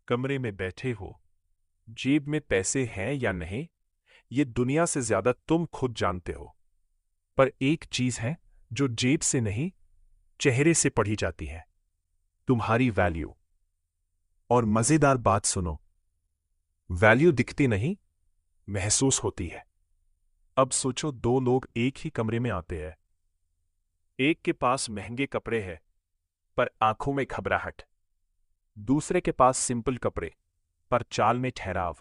कमरे में बैठे हो, जेब में पैसे हैं या नहीं, ये दुनिया से ज्यादा तुम खुद जानते हो। पर एक चीज है जो जेब से नहीं, चेहरे से पढ़ी जाती है, तुम्हारी वैल्यू। और मजेदार बात सुनो, वैल्यू दिखती नहीं, महसूस होती है। अब सोचो, दो लोग एक ही कमरे में आते हैं। एक के पास महंगे कपड़े हैं पर आंखों में घबराहट, दूसरे के पास सिंपल कपड़े पर चाल में ठहराव।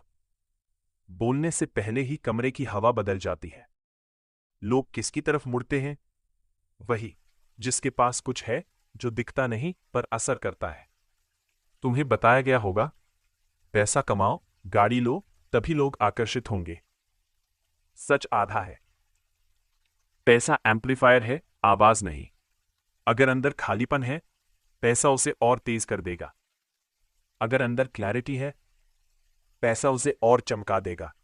बोलने से पहले ही कमरे की हवा बदल जाती है। लोग किसकी तरफ मुड़ते हैं? वही जिसके पास कुछ है जो दिखता नहीं पर असर करता है। तुम्हें बताया गया होगा, पैसा कमाओ, गाड़ी लो, तभी लोग आकर्षित होंगे। सच आधा है। पैसा एम्पलीफायर है, आवाज नहीं। अगर अंदर खालीपन है, पैसा उसे और तेज कर देगा। अगर अंदर क्लैरिटी है, पैसा उसे और चमका देगा।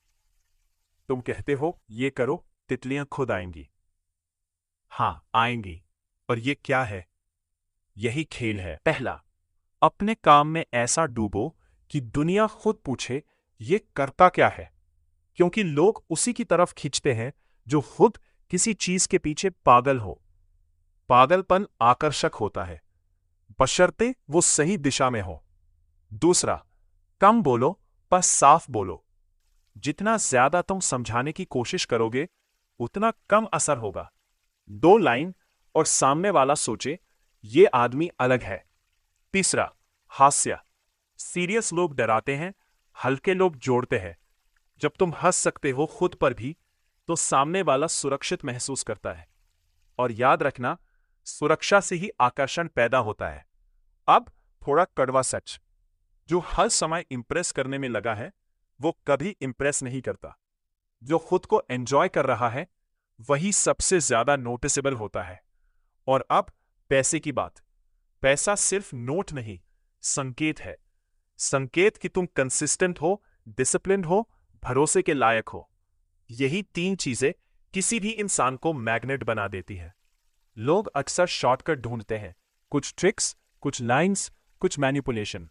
तुम कहते हो ये करो, तितलियां खुद आएंगी। हां, आएंगी। पर ये क्या है? यही खेल है। पहला, अपने काम में ऐसा डूबो कि दुनिया खुद पूछे ये करता क्या है, क्योंकि लोग उसी की तरफ खींचते हैं जो खुद किसी चीज के पीछे पागल हो। पागलपन आकर्षक होता है, बशर्ते वो सही दिशा में हो। दूसरा, कम बोलो पर साफ बोलो। जितना ज्यादा तुम समझाने की कोशिश करोगे, उतना कम असर होगा। दो लाइन और सामने वाला सोचे ये आदमी अलग है। तीसरा, हास्य। सीरियस लोग डराते हैं, हल्के लोग जोड़ते हैं। जब तुम हंस सकते हो खुद पर भी, तो सामने वाला सुरक्षित महसूस करता है। और याद रखना, सुरक्षा से ही आकर्षण पैदा होता है। अब थोड़ा कड़वा सच, जो हर समय इंप्रेस करने में लगा है, वो कभी इंप्रेस नहीं करता। जो खुद को एंजॉय कर रहा है, वही सबसे ज्यादा नोटिसेबल होता है। और अब पैसे की बात। पैसा सिर्फ नोट नहीं, संकेत है। संकेत कि तुम कंसिस्टेंट हो, डिसिप्लिन हो, भरोसे के लायक हो। यही तीन चीजें किसी भी इंसान को मैग्नेट बना देती है। लोग अक्सर शॉर्टकट ढूंढते हैं, कुछ ट्रिक्स, कुछ लाइंस, कुछ मैनिपुलेशन।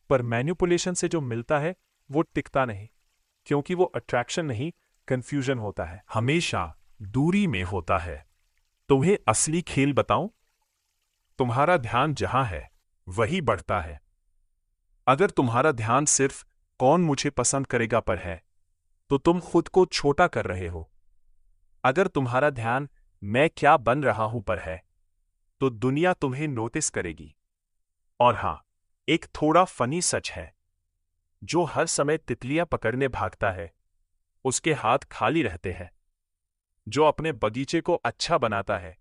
पर मैनिपुलेशन से जो मिलता है वो टिकता नहीं, क्योंकि वो अट्रैक्शन नहीं, कंफ्यूजन होता है, हमेशा दूरी में होता है। तुम्हें असली खेल बताऊं? तुम्हारा ध्यान जहां है वही बढ़ता है। अगर तुम्हारा ध्यान सिर्फ कौन मुझे पसंद करेगा पर है, तो तुम खुद को छोटा कर रहे हो। अगर तुम्हारा ध्यान मैं क्या बन रहा हूं पर है, तो दुनिया तुम्हें नोटिस करेगी। और हां, एक थोड़ा फनी सच है, जो हर समय तितलियां पकड़ने भागता है, उसके हाथ खाली रहते हैं। जो अपने बगीचे को अच्छा बनाता है,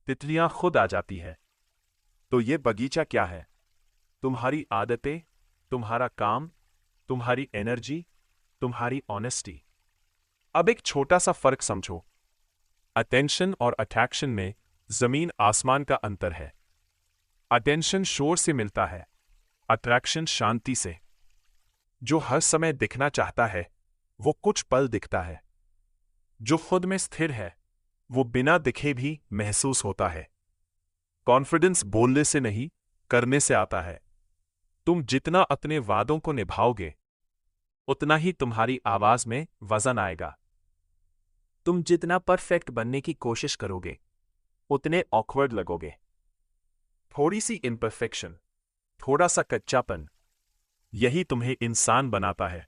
तितलियां खुद आ जाती है। तो ये बगीचा क्या है? तुम्हारी आदतें, तुम्हारा काम, तुम्हारी एनर्जी, तुम्हारी ऑनेस्टी। अब एक छोटा सा फर्क समझो। अटेंशन और अट्रैक्शन में जमीन आसमान का अंतर है। अटेंशन शोर से मिलता है, अट्रैक्शन शांति से। जो हर समय दिखना चाहता है, वो कुछ पल दिखता है। जो खुद में स्थिर है, वो बिना दिखे भी महसूस होता है। कॉन्फिडेंस बोलने से नहीं, करने से आता है। तुम जितना अपने वादों को निभाओगे, उतना ही तुम्हारी आवाज में वजन आएगा। तुम जितना परफेक्ट बनने की कोशिश करोगे, उतने ऑकवर्ड लगोगे। थोड़ी सी इम्परफेक्शन, थोड़ा सा कच्चापन, यही तुम्हें इंसान बनाता है।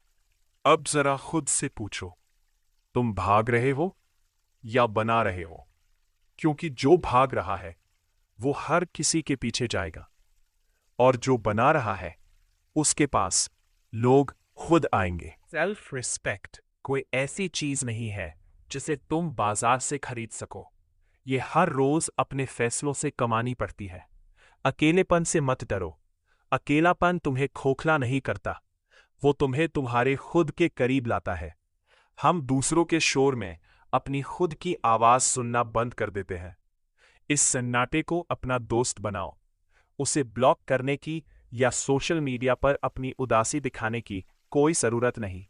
अब जरा खुद से पूछो, तुम भाग रहे हो या बना रहे हो? क्योंकि जो भाग रहा है वो हर किसी के पीछे जाएगा, और जो बना रहा है उसके पास लोग खुद आएंगे। सेल्फ रिस्पेक्ट कोई ऐसी चीज नहीं है जिसे तुम बाजार से खरीद सको। ये हर रोज अपने फैसलों से कमानी पड़ती है। अकेलेपन से मत डरो। अकेलापन तुम्हें खोखला नहीं करता, वो तुम्हें तुम्हारे खुद के करीब लाता है। हम दूसरों के शोर में अपनी खुद की आवाज सुनना बंद कर देते हैं। इस सन्नाटे को अपना दोस्त बनाओ। उसे ब्लॉक करने की या सोशल मीडिया पर अपनी उदासी दिखाने की कोई जरूरत नहीं।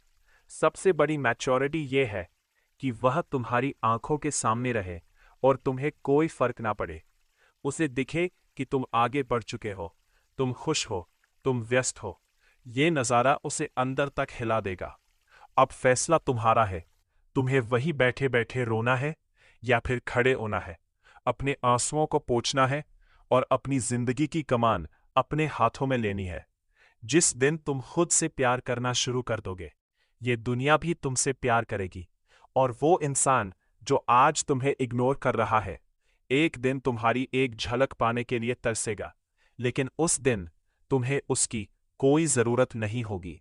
सबसे बड़ी मैच्योरिटी यह है कि वह तुम्हारी आंखों के सामने रहे और तुम्हें कोई फर्क ना पड़े। उसे दिखे कि तुम आगे बढ़ चुके हो, तुम खुश हो, तुम व्यस्त हो, ये नज़ारा उसे अंदर तक हिला देगा। अब फैसला तुम्हारा है, तुम्हें वहीं बैठे बैठे रोना है या फिर खड़े होना है, अपने आंसुओं को पोंछना है और अपनी जिंदगी की कमान अपने हाथों में लेनी है। जिस दिन तुम खुद से प्यार करना शुरू कर दोगे, ये दुनिया भी तुमसे प्यार करेगी। और वो इंसान जो आज तुम्हें इग्नोर कर रहा है, एक दिन तुम्हारी एक झलक पाने के लिए तरसेगा, लेकिन उस दिन तुम्हें उसकी कोई जरूरत नहीं होगी।